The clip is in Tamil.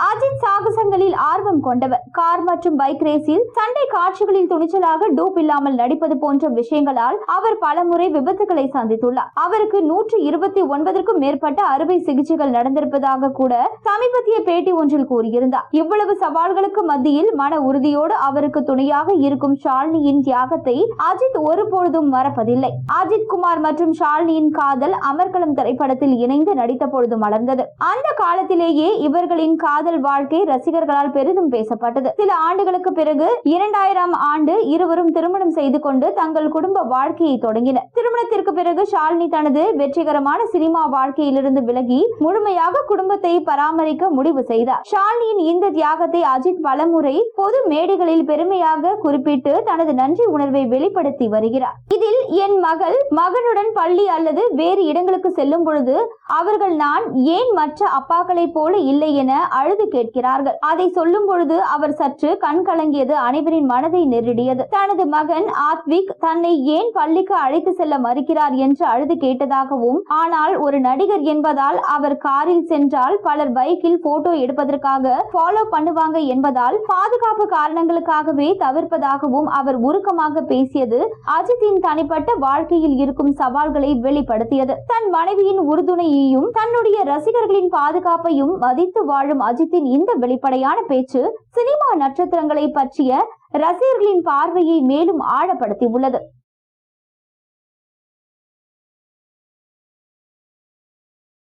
அஜித் சாகசங்களில் ஆர்வம் கொண்டவர். கார் மற்றும் பைக் ரேஸில், சண்டை காட்சிகளில் துணிச்சலாக டூப் இல்லாமல் நடிப்பது போன்ற விஷயங்களால் அவர் பலமுறை விபத்துகளை சந்தித்துள்ளார். அவருக்கு 129க்கும் மேற்பட்ட அறுவை சிகிச்சைகள் நடந்திருப்பதாக கூட சமீபத்திய பேட்டி ஒன்றில் கூறியிருந்தார். இவ்வளவு சவால்களுக்கு மத்தியில் மன உறுதியோடு அவருக்கு துணையாக இருக்கும் ஷாலினியின் தியாகத்தை அஜித் ஒருபொழுதும் மறப்பதில்லை. அஜித் குமார் மற்றும் ஷாலினியின் காதல் அமர்கலம் திரைப்படத்தில் இணைந்து நடித்த பொழுது மலர்ந்தது. அந்த காலத்திலேயே இவர்களின் காதல் வாழ்க்கை ரசிகர்களால் பெரிதும் பேசப்பட்டது. சில ஆண்டுகளுக்கு பிறகு 2000ஆம் ஆண்டு இருவரும் திருமணம் செய்து கொண்டு தங்கள் குடும்ப வாழ்க்கையை தொடங்கினர். திருமணத்திற்கு பிறகு ஷாலினி தனது வெற்றிகரமான சினிமா வாழ்க்கையிலிருந்து விலகி முழுமையாக குடும்பத்தை பராமரிக்க முடிவு செய்தார். ஷாலினியின் இந்த தியாகத்தை அஜித் பலமுறை பொது மேடைகளில் பெருமையாக குறிப்பிட்டு தனது நன்றி உணர்வை வெளிப்படுத்தி வருகிறார். இதில் என் மகனுடன் பள்ளி அல்லது வேறு இடங்களுக்கு செல்லும் பொழுது அவர்கள் நான் ஏன் மற்ற அப்பாக்களை போல இல்லை என அழுது கேட்கிறார்கள். அதை சொல்லும் பொழுது அவர் சற்று கண் கலங்கியது அனைவரின் மனதை நெருடியது. தனது மகன் ஆத்விக் தன்னை ஏன் பள்ளிக்கு அழைத்து செல்ல மறுக்கிறார் என்று அழுது கேட்டதாகவும், ஆனால் ஒரு நடிகர் என்பதால் அவர் காரில் சென்றால் பலர் பைக்கில் போட்டோ எடுப்பதற்காக ஃபாலோ பண்ணுவாங்க என்பதால் பாதுகாப்பு காரணங்களுக்காகவே தவிர்ப்பதாகவும் அவர் உருக்கமாக பேசியது அஜித்தின் தனிப்பட்ட வாழ்க்கையில் இருக்கும் சவால்களை வெளிப்படுத்தியது. தன் மனைவியின் உறுதுணையையும் தன்னுடைய ரசிகர்களின் பாதுகாப்பையும் மதித்து வாழும் அஜித்தின் இந்த வெளிப்படையான பேச்சு சினிமா நட்சத்திரங்களை பற்றிய ரசிகர்களின் பார்வையை மேலும் ஆழப்படுத்தி உள்ளது.